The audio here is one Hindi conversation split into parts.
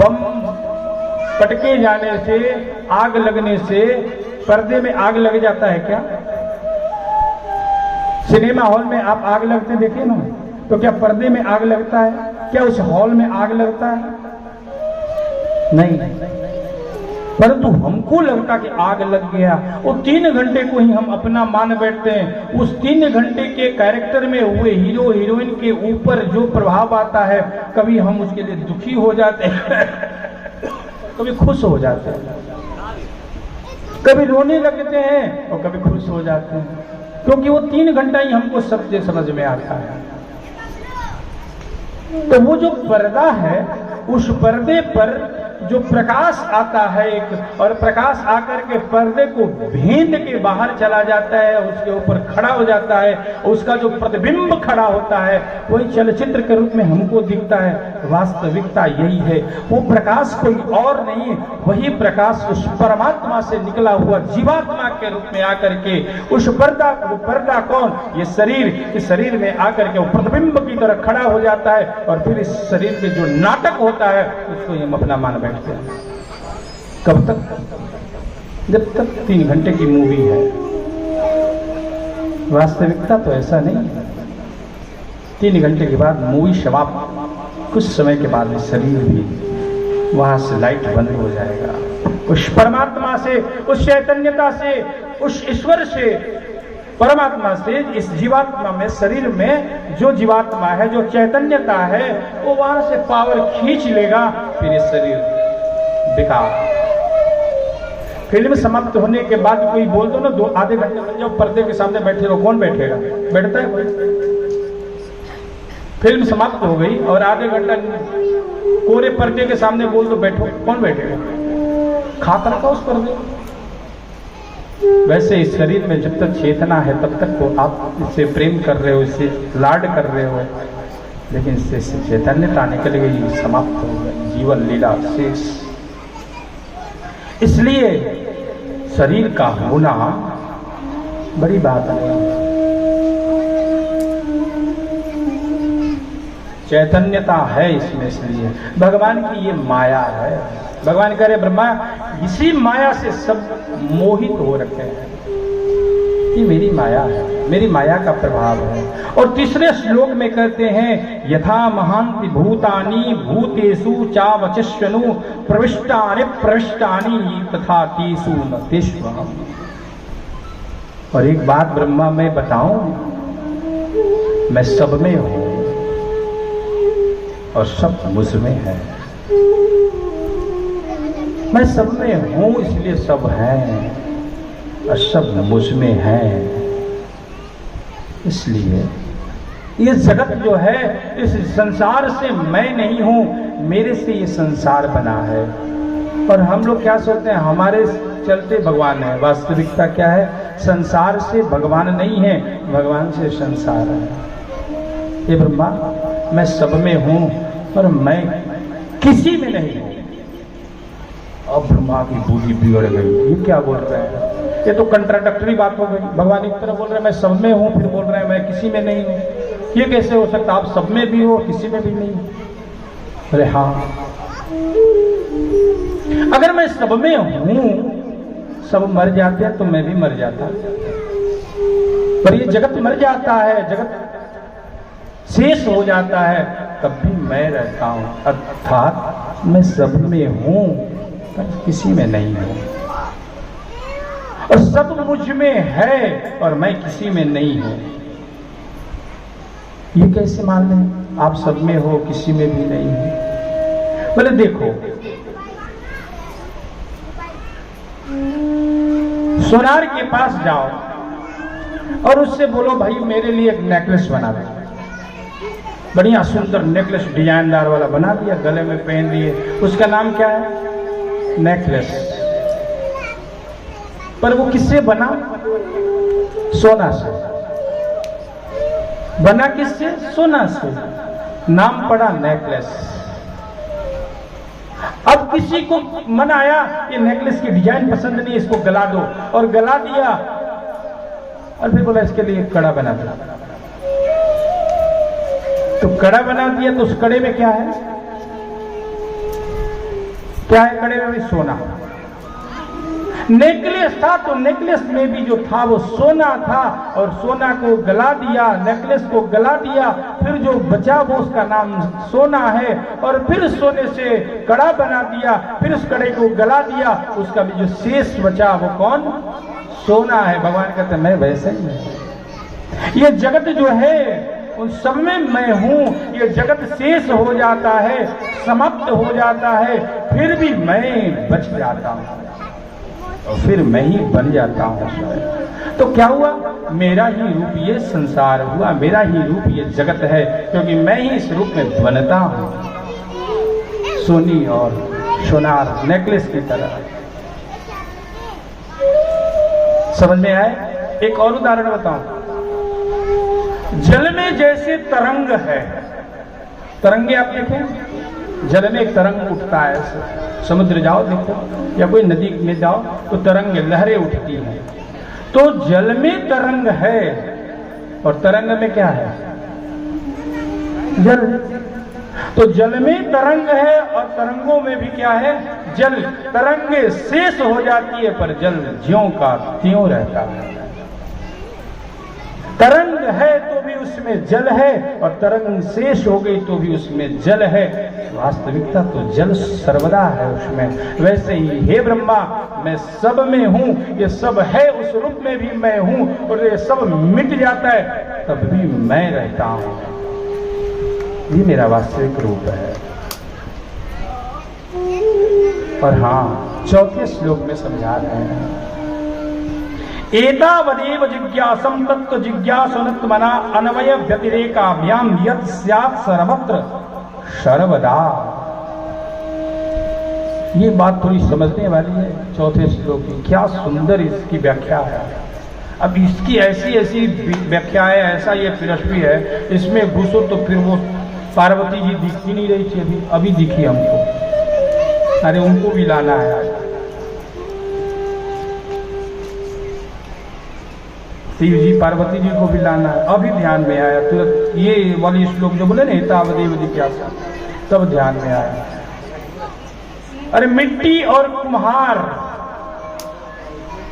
बम पटके जाने से, आग लगने से पर्दे में आग लग जाता है क्या? सिनेमा हॉल में आप आग लगते देखे ना, तो क्या पर्दे में आग लगता है? क्या उस हॉल में आग लगता है? नहीं। परंतु हमको लगता कि आग लग गया। वो 3 घंटे को ही हम अपना मान बैठते हैं। उस 3 घंटे के कैरेक्टर में हुए हीरो हीरोइन के ऊपर जो प्रभाव आता है, कभी हम उसके लिए दुखी हो जाते हैं, कभी खुश हो जाते हैं, कभी रोने लगते हैं और कभी खुश हो जाते हैं, क्योंकि वो 3 घंटा ही हमको सत्य समझ में आता है। तो वो जो पर्दा है, उस पर्दे पर जो प्रकाश आता है एक, और प्रकाश आकर के पर्दे को भेद के बाहर चला जाता है, उसके ऊपर खड़ा हो जाता है, उसका जो प्रतिबिंब खड़ा होता है वही चलचित्र के रूप में हमको दिखता है। वास्तविकता यही है, वो प्रकाश कोई और नहीं, वही प्रकाश उस परमात्मा से निकला हुआ जीवात्मा के रूप में आकर के उस पर्दा, वो पर्दा कौन? ये शरीर, इस शरीर में आकर के वो प्रतिबिंब की तरह खड़ा हो जाता है, और फिर इस शरीर में जो नाटक होता है उसको हम अपना मान बैठते हैं। कब तक? जब तक 3 घंटे की मूवी है। वास्तविकता तो ऐसा नहीं है। 3 घंटे के बाद मूवी समाप्त। कुछ समय के बाद शरीर भी वहां से लाइट बंद हो जाएगा। उस परमात्मा से, उस चैतन्यता से, उस ईश्वर से, परमात्मा से इस जीवात्मा में, शरीर में जो जीवात्मा है, जो चैतन्यता है, वो वहां से पावर खींच लेगा। फिर ये शरीर बेकार। फिल्म समाप्त होने के बाद कोई बोल दो ना, 2 आधे घंटे में जब पर्दे के सामने बैठे रहो, कौन बैठेगा? बैठता है कोई? फिल्म समाप्त हो गई और आधे घंटा कोरे पर्दे के सामने बोल दो बैठो, कौन बैठेगा? खाता रखा उस पर्दे। वैसे इस शरीर में जब तक चेतना है तब तक तो आप इससे प्रेम कर रहे हो, इससे लाड कर रहे हो, लेकिन इससे चैतन्यता निकल गई, समाप्त हो गई, जीवन लीला शेष। इसलिए शरीर का होना बड़ी बात नहीं। चैतन्यता है इसमें, इसलिए भगवान की ये माया है। भगवान कह रहे ब्रह्मा, इसी माया से सब मोहित हो रखे हैं। ये मेरी माया है, मेरी माया का प्रभाव है। और तीसरे श्लोक में कहते हैं, यथा महांति भूतानि भूतेषु चावचस्वनु प्रविष्टानि प्रविष्टानि तथा तेषु न तेष्वहम्। और एक बात ब्रह्मा मैं बताऊं, मैं सब में हूं और सब मुझ में है। मैं सब में हूं इसलिए सब है, और सब मुझ में है। इसलिए ये जगत जो है, इस संसार से मैं नहीं हूं, मेरे से ये संसार बना है। और हम लोग क्या सोचते हैं, हमारे चलते भगवान है। वास्तविकता क्या है? संसार से भगवान नहीं है, भगवान से संसार है। ये ब्रह्मा, मैं सब में हूं और मैं किसी में नहीं हूं। अब ब्रह्मा की बुद्धि बिगड़ गई। ये क्या बोल रहे हैं? ये तो कंट्राडक्टरी बात हो गई। भगवान एक तरफ बोल रहे हैं मैं सब में हूं, फिर बोल रहे हैं मैं किसी में नहीं हूं। ये कैसे हो सकता? आप सब में भी हो, किसी में भी नहीं हो। अरे हाँ, अगर मैं सब में हूं, सब मर जाते हैं तो मैं भी मर जाता, पर ये जगत मर जाता है, जगत शेष हो जाता है, तब भी मैं रहता हूं। अर्थात मैं सब में हूं पर किसी में नहीं हूं, और सब मुझ में है और मैं किसी में नहीं हूं। ये कैसे मान लें? आप सब में हो, किसी में भी नहीं हो। बोले देखो, सोनार के पास जाओ और उससे बोलो भाई मेरे लिए एक नेकलेस बना दे। बढ़िया सुंदर नेकलेस डिजाइनदार वाला बना दिया, गले में पहन लिए। उसका नाम क्या है? नेकलेस। पर वो किससे बना? सोना से। बना किससे? सोना से। नाम पड़ा नेकलेस। अब किसी को मन आया ये नेकलेस की डिजाइन पसंद नहीं, इसको गला दो, और गला दिया, और फिर बोला इसके लिए कड़ा बना दो। तो कड़ा बना दिया तो उस कड़े में क्या है? क्या है कड़े में भी? सोना। नेकलेस था तो नेकलेस में भी जो था वो सोना था, और सोना को गला दिया, नेकलेस को गला दिया, फिर जो बचा वो उसका नाम सोना है, और फिर सोने से कड़ा बना दिया, फिर उस कड़े को गला दिया, उसका भी जो शेष बचा वो कौन? सोना है। भगवान कहते हैं मैं वैसे ही है। ये जगत जो है उन सब में मैं हूं। ये जगत शेष हो जाता है, समाप्त हो जाता है, फिर भी मैं बच जाता हूं और फिर मैं ही बन जाता हूं। तो क्या हुआ? मेरा ही रूप ये संसार हुआ, मेरा ही रूप ये जगत है, क्योंकि मैं ही इस रूप में बनता हूं, सोनी और सोनार नेकलेस की तरह। समझ में आए? एक और उदाहरण बताऊं। जल में जैसे तरंग है, तरंगे आप देखें, जल में एक तरंग उठता है, समुद्र जाओ देखो या कोई नदी में जाओ तो तरंग लहरें उठती हैं। तो जल में तरंग है और तरंग में क्या है? जल। तो जल में तरंग है और तरंगों में भी क्या है? जल। तरंगे शेष हो जाती है पर जल ज्यों का त्यों रहता है। तरंग है तो भी उसमें जल है और तरंग शेष हो गई तो भी उसमें जल है। वास्तविकता तो जल सर्वदा है उसमें। वैसे ही हे ब्रह्मा, मैं सब में हूं, ये सब है, उस रूप में भी मैं हूं, और ये सब मिट जाता है तब भी मैं रहता हूं। ये मेरा वास्तविक रूप है। और हाँ, चौथे श्लोक में समझा रहे हैं, एतावदेव जिज्ञासं तत्व जिज्ञासुनत्मना अन्वय व्यतिरेकाभ्याम यत् स्यात् सर्वत्र सर्वदा। ये बात थोड़ी समझने वाली है चौथे श्लोक की। क्या सुंदर इसकी व्याख्या है। अब इसकी ऐसी ऐसी व्याख्या है, ऐसा ये फिलॉसफी है, इसमें घुसो तो फिर वो पार्वती जी दिखती नहीं रही थी, अभी दिखी हमको। अरे उनको भी लाना है आज। शिव जी पार्वती जी को भी लाना है, अभी ध्यान में आया तुरंत। ये वाली श्लोक जो बोले ना तावदेव जिज्ञासा, तब ध्यान में आया। अरे मिट्टी और कुम्हार,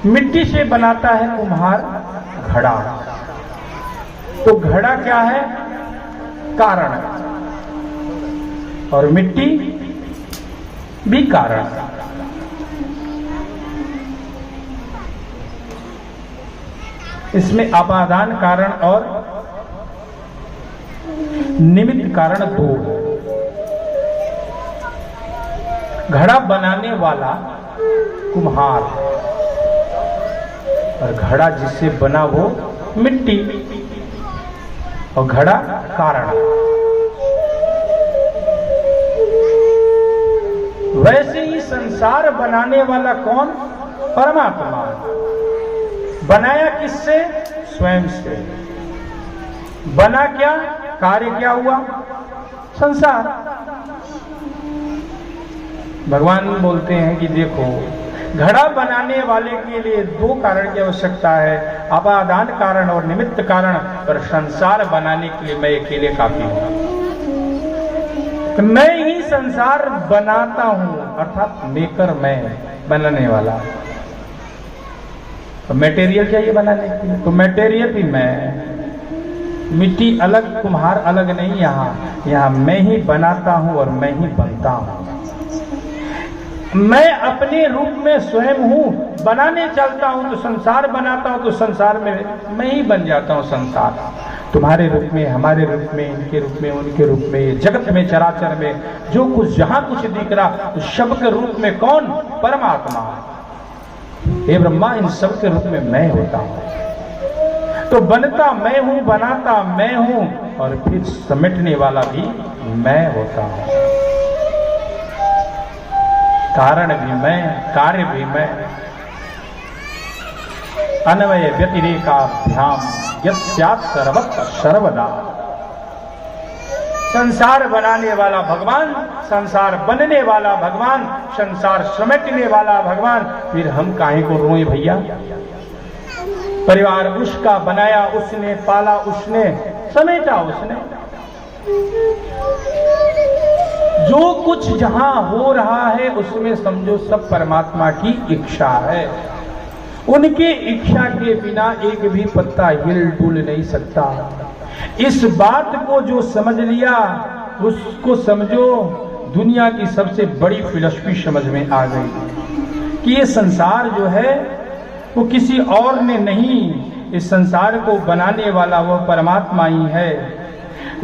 मिट्टी से बनाता है कुम्हार घड़ा। तो घड़ा क्या है? कारण, और मिट्टी भी कारण। इसमें अपादान कारण और निमित्त कारण दो है। घड़ा बनाने वाला कुम्हार और घड़ा जिससे बना वो मिट्टी, और घड़ा कारण। वैसे ही संसार बनाने वाला कौन? परमात्मा। बनाया किससे? स्वयं से। बना क्या? कार्य क्या हुआ? संसार। भगवान बोलते हैं कि देखो, घड़ा बनाने वाले के लिए दो कारण की आवश्यकता है, अपादान कारण और निमित्त कारण। पर संसार बनाने के लिए मैं अकेले काफी हूं। मैं ही संसार बनाता हूं, अर्थात मेकर, मैं बनाने वाला। तो मटेरियल चाहिए बनाने के लिए, तो मटेरियल भी मैं। मिट्टी अलग, कुम्हार अलग नहीं। यहाँ मैं ही बनाता हूं और मैं ही बनता हूं। मैं अपने रूप में स्वयं हूं, बनाने चलता हूं तो संसार बनाता हूं, तो संसार में मैं ही बन जाता हूं। संसार तुम्हारे रूप में, हमारे रूप में, इनके रूप में, उनके रूप में, जगत में, चराचर में जो कुछ जहां कुछ दिख रहा, उस सब के रूप में कौन? परमात्मा। हे ब्रह्मा, इन सब के रूप में मैं होता हूं। तो बनता मैं हूं, बनाता मैं हूं, और फिर समेटने वाला भी मैं होता हूं। कारण भी मैं, कार्य भी मैं। अन्वय व्यतिरेकाभ्याम यत् सर्वत्र सर्वदा। संसार बनाने वाला भगवान, संसार बनने वाला भगवान, संसार समेटने वाला भगवान। फिर हम काहे को रोए भैया? परिवार उसका बनाया उसने, पाला उसने, समेटा उसने। जो कुछ जहां हो रहा है उसमें समझो सब परमात्मा की इच्छा है। उनके इच्छा के बिना एक भी पत्ता हिल डुल नहीं सकता। इस बात को जो समझ लिया उसको समझो दुनिया की सबसे बड़ी फिलॉसफी समझ में आ गई कि ये संसार जो है वो किसी और ने नहीं, इस संसार को बनाने वाला वह परमात्मा ही है।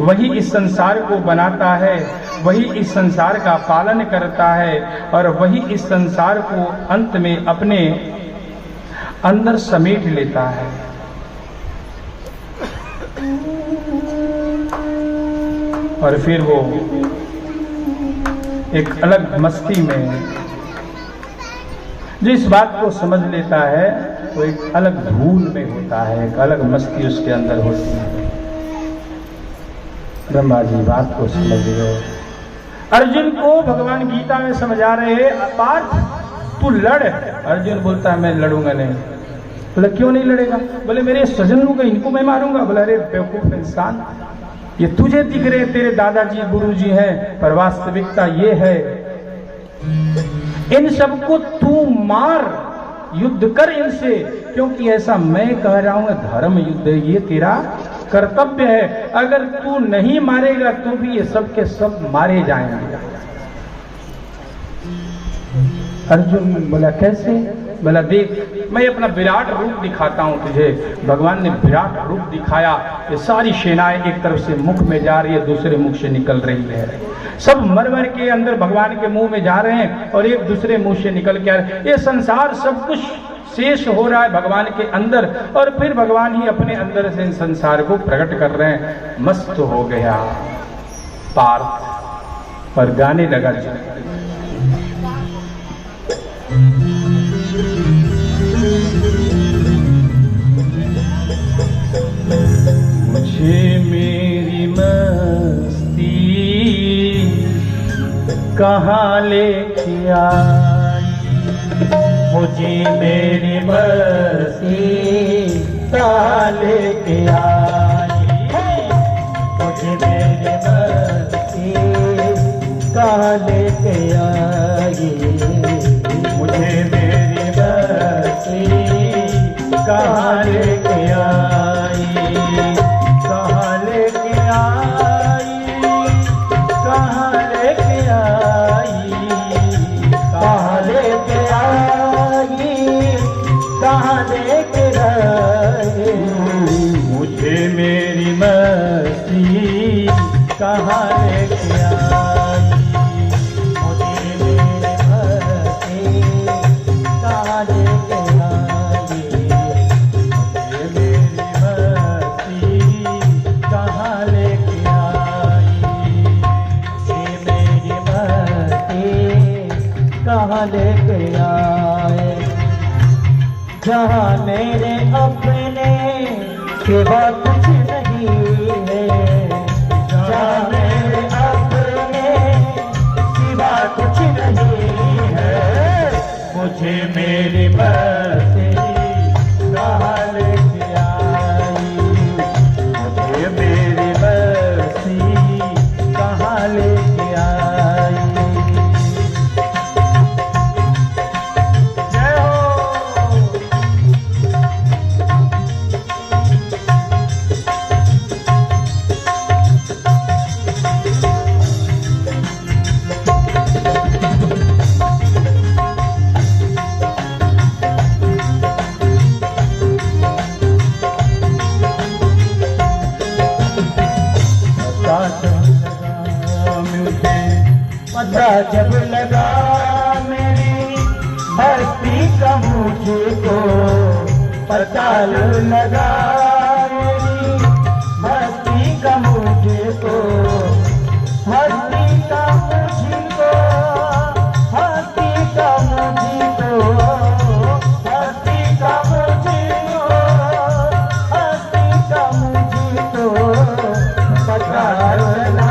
वही इस संसार को बनाता है, वही इस संसार का पालन करता है और वही इस संसार को अंत में अपने अंदर समेट लेता है। और फिर वो एक अलग मस्ती में जो इस बात को समझ लेता है वो एक अलग धूल में होता है, एक अलग मस्ती उसके अंदर होती है। ब्रह्मा जी बात को समझ गए। अर्जुन को भगवान गीता में समझा रहे हैं, पार्थ तू लड़। अर्जुन बोलता है मैं लड़ूंगा नहीं। बोले क्यों नहीं लड़ेगा? बोले मेरे स्वजन लोग इनको मैं मारूंगा। बोला अरे बेवकूफ इंसान, ये तुझे दिख रहे तेरे दादाजी गुरुजी हैं, पर वास्तविकता ये है इन सबको तू मार, युद्ध कर इनसे, क्योंकि ऐसा मैं कह रहा हूं धर्म युद्ध, ये तेरा कर्तव्य है। अगर तू नहीं मारेगा तो भी ये सब के सब मारे जाएंगे। अर्जुन बोला कैसे? बोला देख मैं अपना विराट रूप दिखाता हूं तुझे। भगवान ने विराट रूप दिखाया। ये सारी सेनाएं एक तरफ से मुख में जा रही है, दूसरे मुख से निकल रही है। सब मर मर के अंदर भगवान के मुंह में जा रहे हैं और एक दूसरे मुंह से निकल के आ रहे हैं। ये संसार सब कुछ शेष हो रहा है भगवान के अंदर और फिर भगवान ही अपने अंदर से इन संसार को प्रकट कर रहे हैं। मस्त हो गया पार्थ और गाने लगा। मुझे मेरी मस्ती कहाँ लेके आई, मुझे मेरी मस्ती कहाँ लेके आई, मुझे मेरी मस्ती कहाँ लेके आई, मुझे मेरी मस्ती कहाँ लेके आई, कहाँ लेके आई, कहाँ लेके आई, कहाँ लेके आई, कहाँ लेके आई, मुझे मेरी मस्ती कहाँ लेके आई, मुझे मेरी मस्ती कहाँ लेके आई, मुझे मेरी मस्ती कहाँ लेके आई, मुझे मेरी मस्ती कहाँ लेके आए। जहाँ मेरे अपने सिवा कुछ नहीं है, जहाँ मेरे अपने सिवा कुछ नहीं है, मुझे मेरी मस्ती कहाँ लेके आई, मुझे मेरी मस्ती कहाँ लेके आई। जय हो। पता जब लगा मेरी भक्ति का मुझको, पता लगा मेरी भक्ति का मुझको, भक्ति का मुझको, भक्ति का मुझको, भक्ति का मुझको, भक्ति का मुझको पता लगा।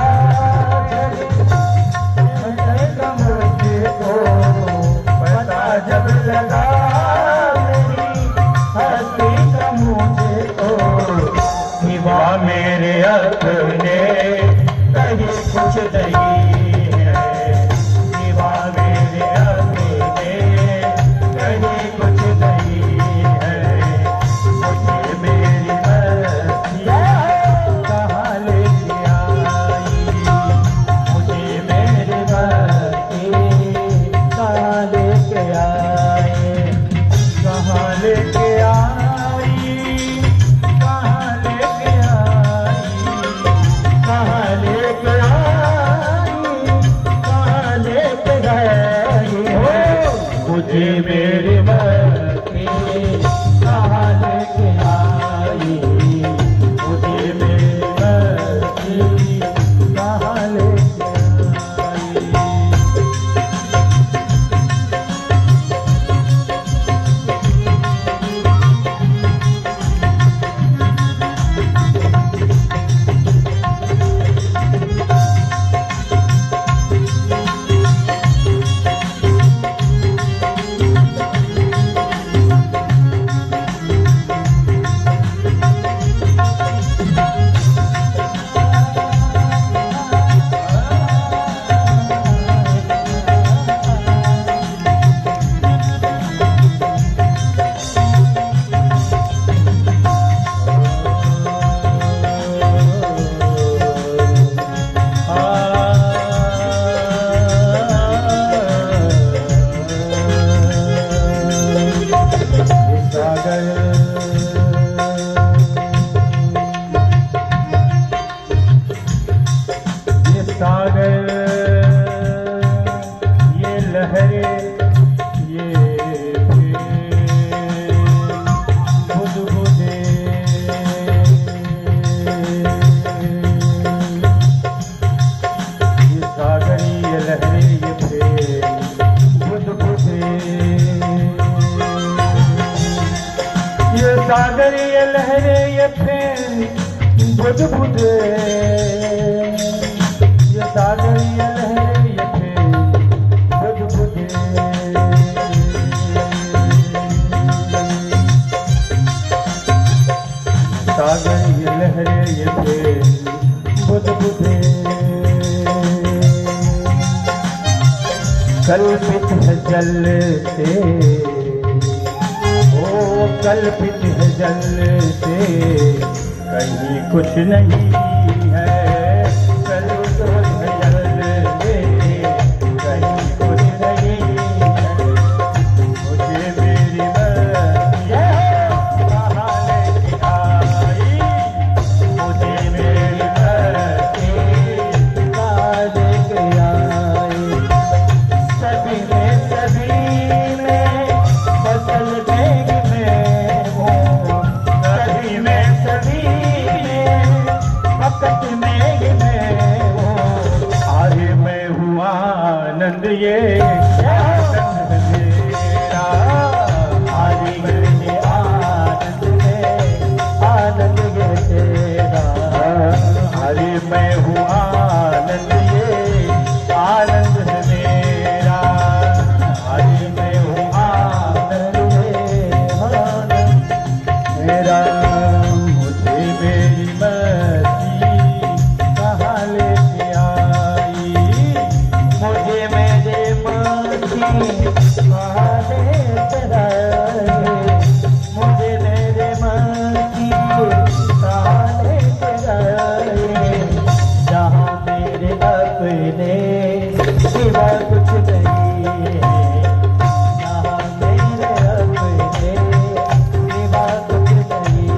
जब लगा मेरी हस्ती का मुझको, मुझे मेरी मर्जी कहाँ लेके आई, मुझे मेरी मर्जी कहाँ लेके आई। सागर ये लहरें ये फेन बुध बुधे, ये सागर ये लहरें ये फेन बुध बुधे। सागर ये लहरें ये फेन बुध बुधे। कल्पित है जल से, कल्पित है जल से कहीं कुछ नहीं है, कल्पित है जल से कहीं कुछ नहीं है। मुझे मेरी मर्जी कहाँ लेके आई, मुझे मेरी मर्जी कहाँ लेके आई। सभी में फसल देगी आनंद ये आनंद मेरा, आज मेरे आनंद में आनंद ये तेरा। हरे मैं हूँ आनंद ये आनंद है मेरा, हरे मैं हूँ आनंद ये आनंद मेरा। मुझे मेरी मर्जी कहाँ लेके आई, मुझे मेरे मर्जी कहाँ लेके आई, मुझे मेरे मर्जी कहाँ लेके आई। जहाँ मेरे अपने सिवा कुछ नहीं है, जहाँ मेरे अपने सिवा कुछ नहीं।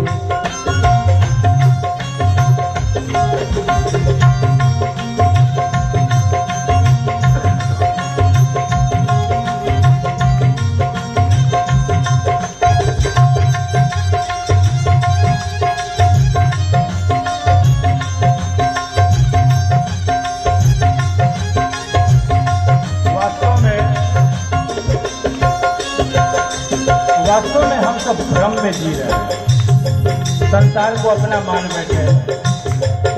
वास्तव में हम सब भ्रम में जी रहे हैं, संसार को अपना मान बैठे हैं,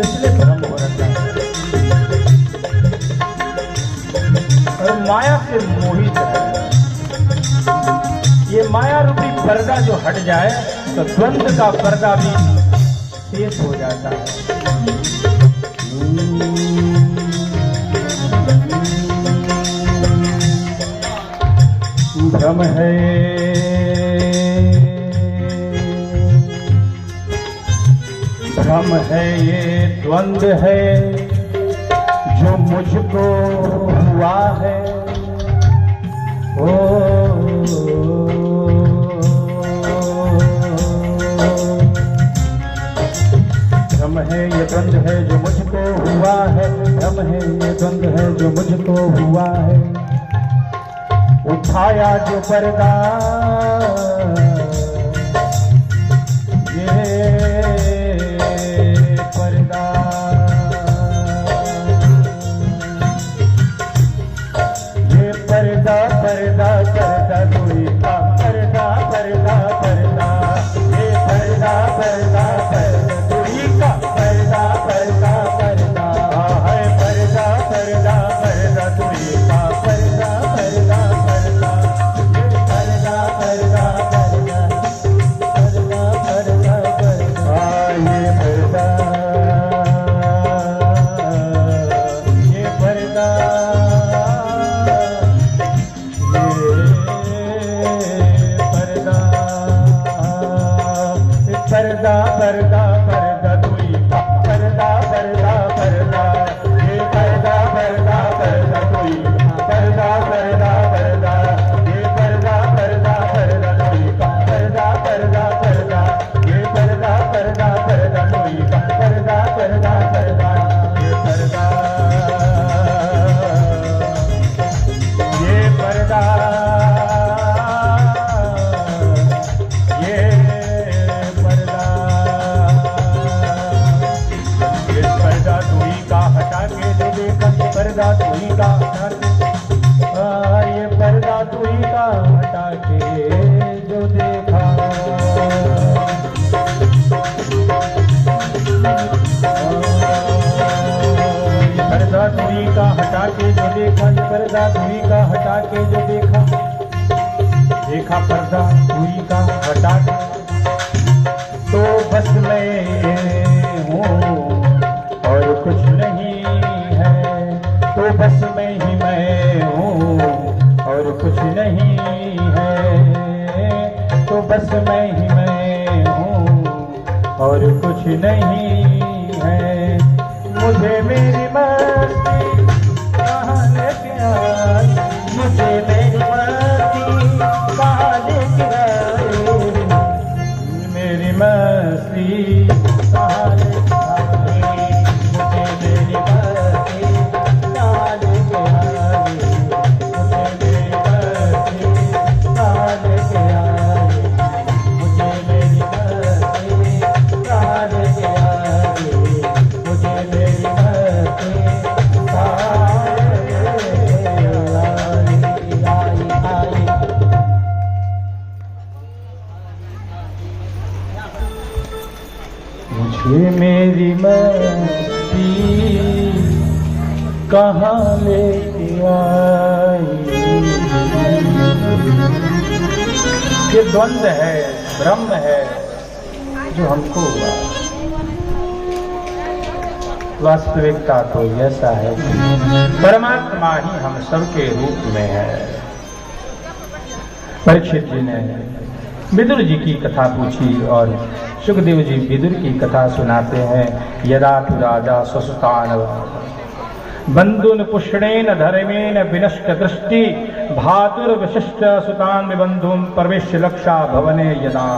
इसलिए भ्रम हो रहा है और माया से मोहित है। ये माया रूपी पर्दा जो हट जाए तो द्वंद्व का पर्दा भी शेष हो जाता है। भ्रम है भ्रम है ये द्वंद्व है जो मुझको हुआ है। ओ भ्रम है ये द्वंद्व है जो मुझको हुआ है, भ्रम है ये द्वंद्व है जो मुझको हुआ है। उठाया जो पर्दा, ये पर्दा, ये पर्दा पर्दा पर्दा कोई का पर्दा पर्दा पर्दा, ये पर्दा पर्दा पर्दा कोई का पर्दा पर्दा पर्दा, है पर्दा पर्दा पर्दा कोई का पर्दा पर्दा पर्दा, ये पर्दा पर्दा पर्दा पर्दा पर्दा पर्दा, ये पर्दा, ये पर्दा, पर्दा पर्दा पर्दा दुई का पर्दा पर्दा पर्दा, ये पर्दा पर्दा पर्दा दुई पर्दा पर्दा पर्दा, ये पर्दा पर्दा पर्दा दुई का पर्दा पर्दा पर्दा, ये पर्दा पर्दा पर्दा दुई का पर्दा पर्दा पर्दा, ये पर्दा, ये पर्दा, पर्दा तुही का हटा के, ये पर्दा तुही का हटा के जो देखा, पर्दा तुही का हटा के जो देखा, ये पर्दा तुही का हटा के जो देखा, देखा पर्दा तुही का हटा के, तो बस मैं हूँ और कुछ नहीं, तो बस मैं ही मैं हूँ और कुछ नहीं है, तो बस मैं ही मैं हूँ और कुछ नहीं है, मुझे मेरी मस्ती कहाँ लेके आई, मुझे मेरी मस्ती कहाँ लेके आई, मेरी मस्ती कहाँ लेके आई, मुझे मेरी मस्ती मुझे मेरी मस्ती कहाँ लेके आई, ये द्वंद्व है, ब्रह्म है जो हमको हुआ, वास्तविकता तो ऐसा है परमात्मा ही हम सबके रूप में है। परीक्षित जी ने विदुर जी की कथा पूछी और सुखदेव जी विदुर की कथा सुनाते हैं। यदा तु राजा स्वसुतान बंधुन पुष्णेन धर्मेण विनष्ट दृष्टि भातुर्विशिष्ट सुतान बंधुम प्रवेश लक्षा भवने यदा।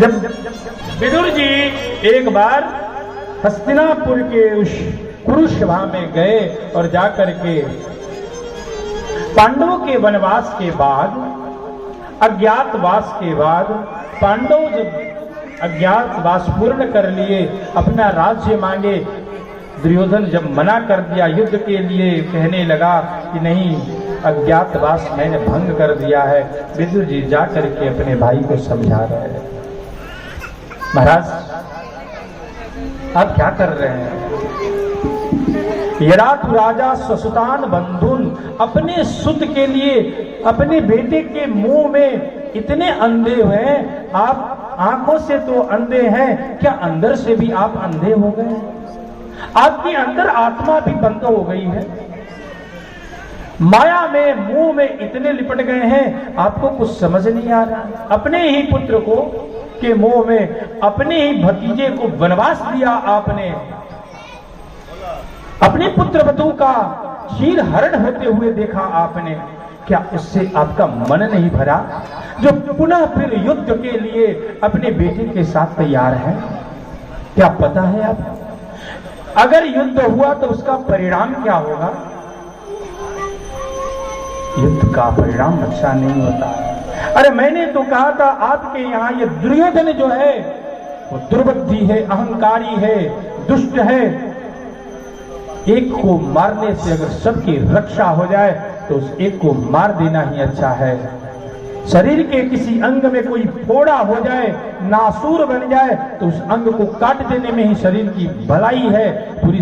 जब विदुर जी एक बार हस्तिनापुर के उस कुरुसभा में गए और जाकर के पांडवों के वनवास के बाद, अज्ञातवास के बाद, पांडव जब अज्ञातवास पूर्ण कर लिए, अपना राज्य मांगे, दुर्योधन जब मना कर दिया युद्ध के लिए, कहने लगा कि नहीं अज्ञातवास मैंने भंग कर दिया है, विदुर जी जा करके अपने भाई को समझा रहे हैं। महाराज आप क्या कर रहे हैं? यदा तु राजा स्वसुतान बंधुन, अपने सुत के लिए, अपने बेटे के मुंह में इतने अंधे हुए, आप आंखों से तो अंधे हैं, क्या अंदर से भी आप अंधे हो गए? आपकी अंदर आत्मा भी बंद हो गई है, माया में मुंह में इतने लिपट गए हैं, आपको कुछ समझ नहीं आ रहा। अपने ही पुत्र को के मुंह में अपने ही भतीजे को वनवास दिया आपने, अपने पुत्र वधू का शीर हरण होते हुए देखा आपने, क्या उससे आपका मन नहीं भरा जो पुनः फिर युद्ध के लिए अपने बेटे के साथ तैयार है? क्या पता है आप अगर युद्ध हुआ तो उसका परिणाम क्या होगा? युद्ध उसका परिणाम अच्छा नहीं होता। अरे मैंने तो कहा था आपके यहाँ ये दुर्योधन जो है वो दुर्बुद्धि है, अहंकारी है, दुष्ट है। एक को मारने से अगर सबकी रक्षा हो जाए तो उस एक को मार देना ही अच्छा है। शरीर के किसी अंग में कोई फोड़ा हो जाए, नासूर बन जाए, तो उस अंग को काट देने में ही शरीर की भलाई है। पूरी